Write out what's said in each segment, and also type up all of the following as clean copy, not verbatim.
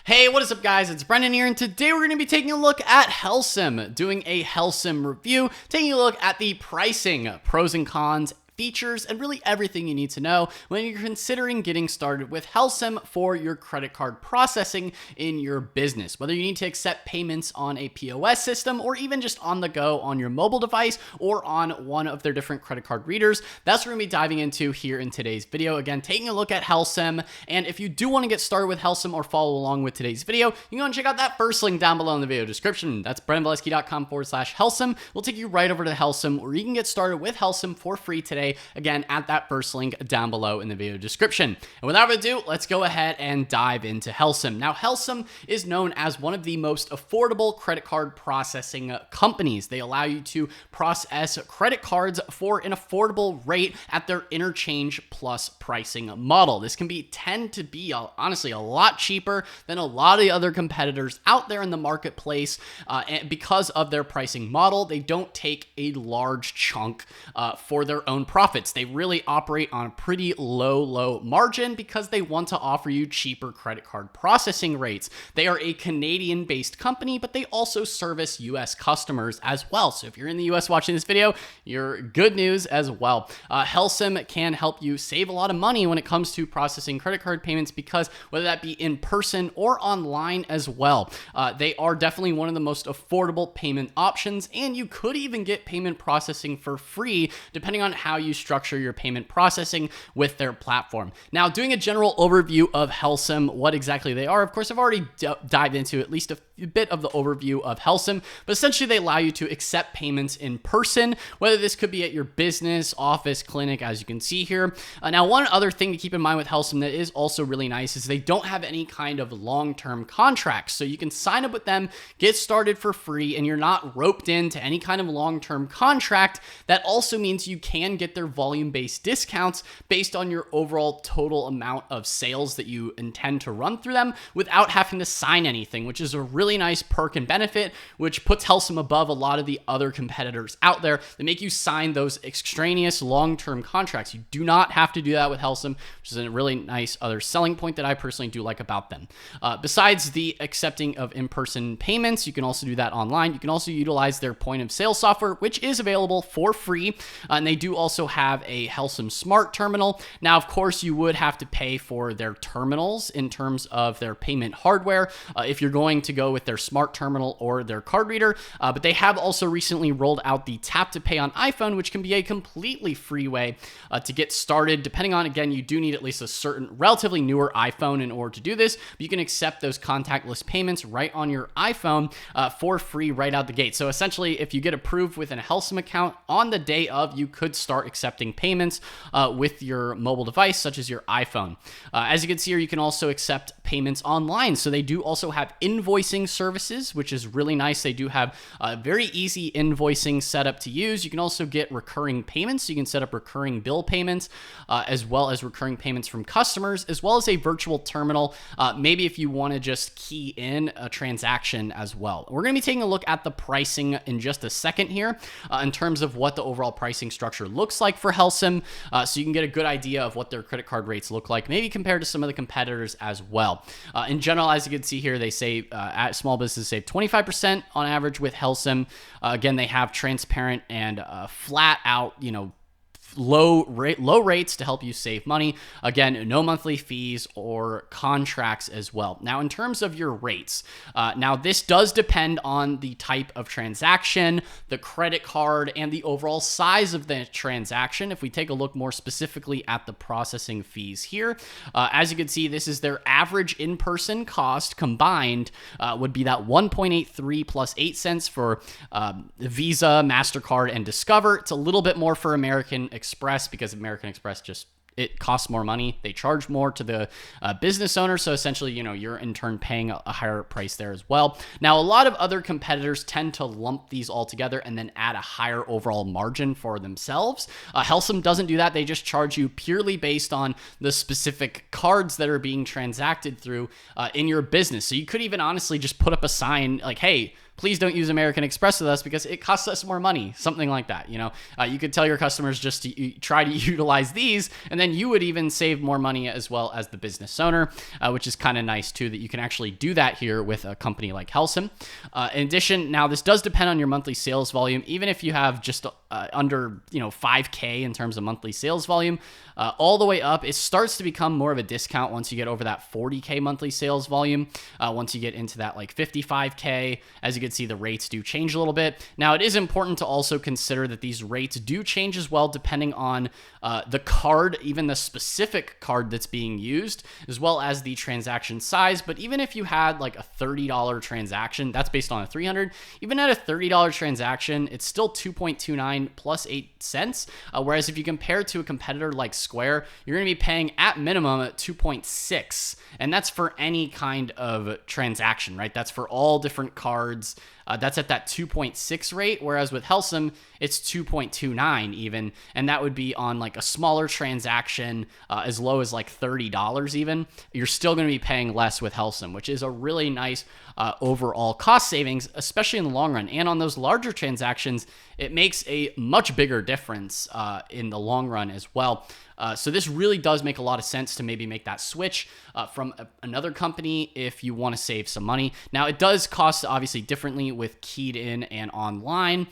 Hey, what is up guys? It's Brendan here, and today we're going to be taking a look at Helcim, doing a Helcim review, taking a look at the pricing, pros and cons, features, and really everything you need to know when you're considering getting started with Helcim for your credit card processing in your business. Whether you need to accept payments on a POS system or even just on the go on your mobile device or on one of their different credit card readers, that's what we're going to be diving into here in today's video. Again, taking a look at Helcim, and if you do want to get started with Helcim or follow along with today's video, you can go and check out that first link down below in the video description. That's brendanvalesky.com/Helcim. We'll take you right over to Helcim, where you can get started with Helcim for free today. Again, at that first link down below in the video description. And without further ado, let's go ahead and dive into Helcim. Now, Helcim is known as one of the most affordable credit card processing companies. They allow you to process credit cards for an affordable rate at their interchange plus pricing model. This can tend to be honestly a lot cheaper than a lot of the other competitors out there in the marketplace. And because of their pricing model, they don't take a large chunk for their own profits. They really operate on a pretty low margin because they want to offer you cheaper credit card processing rates. They are a Canadian-based company, but they also service US customers as well. So if you're in the US watching this video, you're good news as well. Helcim can help you save a lot of money when it comes to processing credit card payments, because whether that be in person or online as well, they are definitely one of the most affordable payment options, and you could even get payment processing for free depending on how you structure your payment processing with their platform. Now, doing a general overview of Helcim, what exactly they are, of course, I've already dived into at least a bit of the overview of Helcim, but essentially they allow you to accept payments in person, whether this could be at your business, office, clinic, as you can see here. Now, one other thing to keep in mind with Helcim that is also really nice is they don't have any kind of long-term contracts, so you can sign up with them, get started for free, and you're not roped into any kind of long-term contract. That also means you can get their volume-based discounts based on your overall total amount of sales that you intend to run through them without having to sign anything, which is a really nice perk and benefit, which puts Helcim above a lot of the other competitors out there that make you sign those extraneous long-term contracts. You do not have to do that with Helcim, which is a really nice other selling point that I personally do like about them. Besides the accepting of in-person payments, you can also do that online. You can also utilize their point-of-sale software, which is available for free, and they do also have a Helcim Smart Terminal. Now, of course, you would have to pay for their terminals in terms of their payment hardware if you're going to go with their Smart Terminal or their card reader, but they have also recently rolled out the Tap to Pay on iPhone, which can be a completely free way to get started. Depending on, again, you do need at least a certain relatively newer iPhone in order to do this, but you can accept those contactless payments right on your iPhone for free right out the gate. So essentially, if you get approved with a Helcim account on the day of, you could start accepting payments with your mobile device, such as your iPhone. As you can see here, you can also accept payments online. So they do also have invoicing services, which is really nice. They do have a very easy invoicing setup to use. You can also get recurring payments. You can set up recurring bill payments, as well as recurring payments from customers, as well as a virtual terminal, maybe if you want to just key in a transaction as well. We're going to be taking a look at the pricing in just a second here in terms of what the overall pricing structure looks like for Helcim, so you can get a good idea of what their credit card rates look like, maybe compared to some of the competitors as well. In general, as you can see here, they say small businesses save 25% on average with Helcim. Again, they have transparent and flat out, low rates to help you save money. Again, no monthly fees or contracts as well. Now, in terms of your rates, now this does depend on the type of transaction, the credit card, and the overall size of the transaction. If we take a look more specifically at the processing fees here, as you can see, this is their average in-person cost combined would be that 1.83 plus 8 cents for Visa, MasterCard, and Discover. It's a little bit more for American Express because American Express it costs more money. They charge more to the business owner. So essentially, you're in turn paying a higher price there as well. Now, a lot of other competitors tend to lump these all together and then add a higher overall margin for themselves. Helcim doesn't do that. They just charge you purely based on the specific cards that are being transacted through in your business. So you could even honestly just put up a sign like, hey, please don't use American Express with us because it costs us more money, something like that. You could tell your customers just to try to utilize these, and then you would even save more money as well as the business owner, which is kind of nice too, that you can actually do that here with a company like Helcim. In addition, now this does depend on your monthly sales volume. Even if you have just under 5K in terms of monthly sales volume, all the way up, it starts to become more of a discount once you get over that 40K monthly sales volume. Once you get into that like 55K, as you can see, the rates do change a little bit. Now, it is important to also consider that these rates do change as well depending on the card, even the specific card that's being used, as well as the transaction size. But even if you had like a $30 transaction, that's based on a 300, even at a $30 transaction, it's still 2.29 plus 8 cents. Whereas if you compare to a competitor like Square, you're going to be paying at minimum at 2.6. And that's for any kind of transaction, right? That's for all different cards. That's at that 2.6 rate, whereas with Helcim, it's 2.29 even, and that would be on like a smaller transaction as low as like $30 even. You're still going to be paying less with Helcim, which is a really nice overall cost savings, especially in the long run. And on those larger transactions, it makes a much bigger difference in the long run as well. So this really does make a lot of sense to maybe make that switch from another company if you want to save some money. Now, it does cost obviously differently with keyed in and online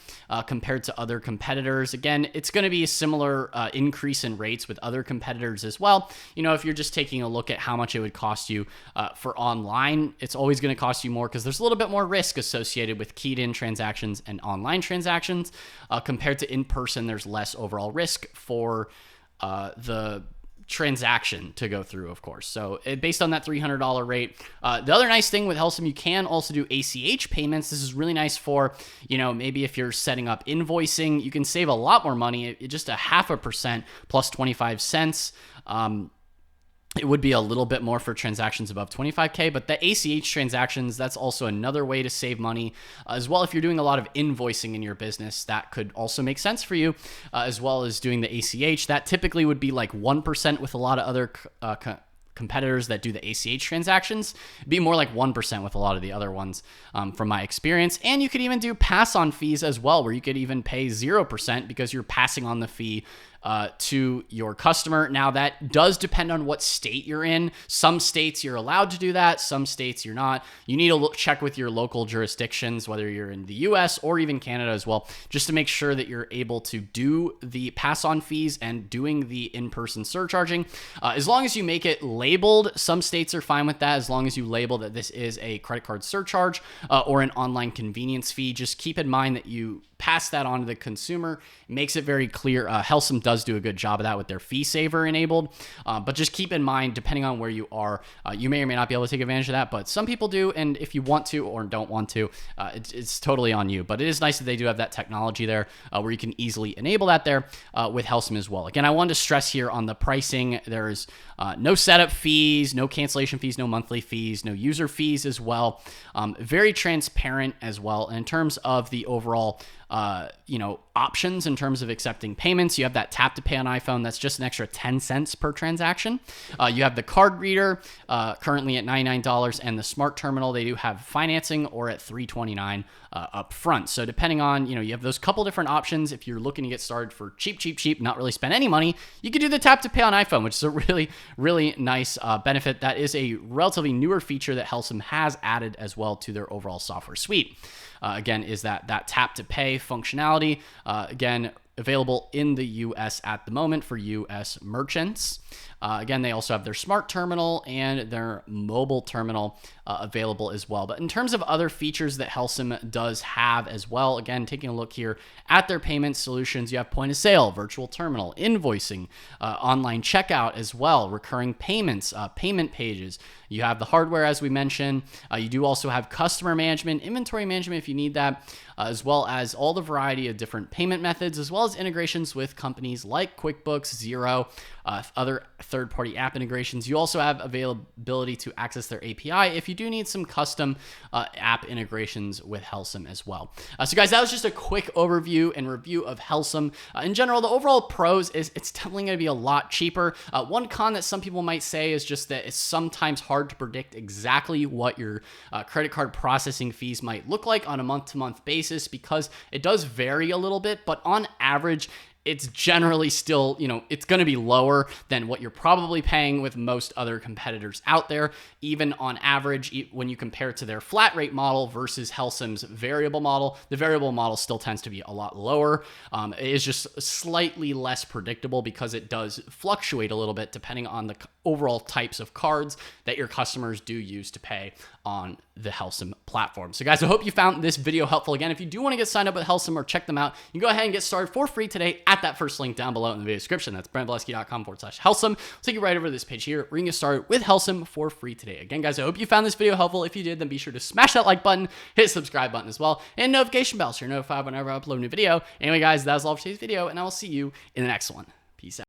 compared to other competitors. Again, it's going to be a similar increase in rates with other competitors as well. If you're just taking a look at how much it would cost you for online, it's always going to cost you more because there's a little bit more risk associated with keyed in transactions and online transactions compared to in person. There's less overall risk for the transaction to go through, of course. So based on that $300 rate, the other nice thing with Helcim, you can also do ACH payments. This is really nice for, maybe if you're setting up invoicing, you can save a lot more money. Just a 0.5% plus 25 cents. It would be a little bit more for transactions above 25K, but the ACH transactions, that's also another way to save money. As well, if you're doing a lot of invoicing in your business, that could also make sense for you, as well as doing the ACH. That typically would be like 1% with a lot of other competitors that do the ACH transactions. It'd be more like 1% with a lot of the other ones from my experience. And you could even do pass-on fees as well, where you could even pay 0% because you're passing on the fee to your customer. Now, that does depend on what state you're in. Some states you're allowed to do that. Some states you're not. You need to check with your local jurisdictions, whether you're in the US or even Canada as well, just to make sure that you're able to do the pass-on fees and doing the in-person surcharging. As long as you make it labeled, some states are fine with that. As long as you label that this is a credit card surcharge or an online convenience fee, just keep in mind that you pass that on to the consumer. It makes it very clear. Helcim does do a good job of that with their fee saver enabled, but just keep in mind, depending on where you are, you may or may not be able to take advantage of that, but some people do, and if you want to or don't want to, it's totally on you. But it is nice that they do have that technology there where you can easily enable that there with Helcim as well. Again, I wanted to stress here on the pricing, there's no setup fees, no cancellation fees, no monthly fees, no user fees as well. Very transparent as well. And in terms of the overall options in terms of accepting payments, you have that tap to pay on iPhone. That's just an extra 10 cents per transaction. You have the card reader currently at $99, and the smart terminal, they do have financing or at $329 up front. So depending on, you have those couple different options. If you're looking to get started for cheap, not really spend any money, you could do the tap to pay on iPhone, which is a really, really nice benefit. That is a relatively newer feature that Helcim has added as well to their overall software suite. Again, is that tap to pay functionality. Again, available in the US at the moment for US merchants. Again, they also have their smart terminal and their mobile terminal available as well. But in terms of other features that Helcim does have as well, again, taking a look here at their payment solutions, you have point of sale, virtual terminal, invoicing, online checkout as well, recurring payments, payment pages. You have the hardware, as we mentioned. You do also have customer management, inventory management if you need that, as well as all the variety of different payment methods, as well as integrations with companies like QuickBooks, Xero, other third-party app integrations. You also have availability to access their API if you do need some custom app integrations with Helcim as well. So guys, that was just a quick overview and review of Helcim. In general, the overall pros is it's definitely going to be a lot cheaper. One con that some people might say is just that it's sometimes hard to predict exactly what your credit card processing fees might look like on a month-to-month basis, because it does vary a little bit, but on average, it's generally still, it's going to be lower than what you're probably paying with most other competitors out there. Even on average, when you compare to their flat rate model versus Helcim's variable model, the variable model still tends to be a lot lower. It is just slightly less predictable because it does fluctuate a little bit depending on the overall types of cards that your customers do use to pay on the Helcim platform. So guys, I hope you found this video helpful. Again, if you do want to get signed up with Helcim or check them out, you can go ahead and get started for free today at that first link down below in the video description. That's brentvalesky.com/Helcim. We'll take you right over to this page here where you can get started with Helcim for free today. Again, guys, I hope you found this video helpful. If you did, then be sure to smash that like button, hit the subscribe button as well, and notification bell so you're notified whenever I upload a new video. Anyway, guys, that was all for today's video, and I will see you in the next one. Peace out.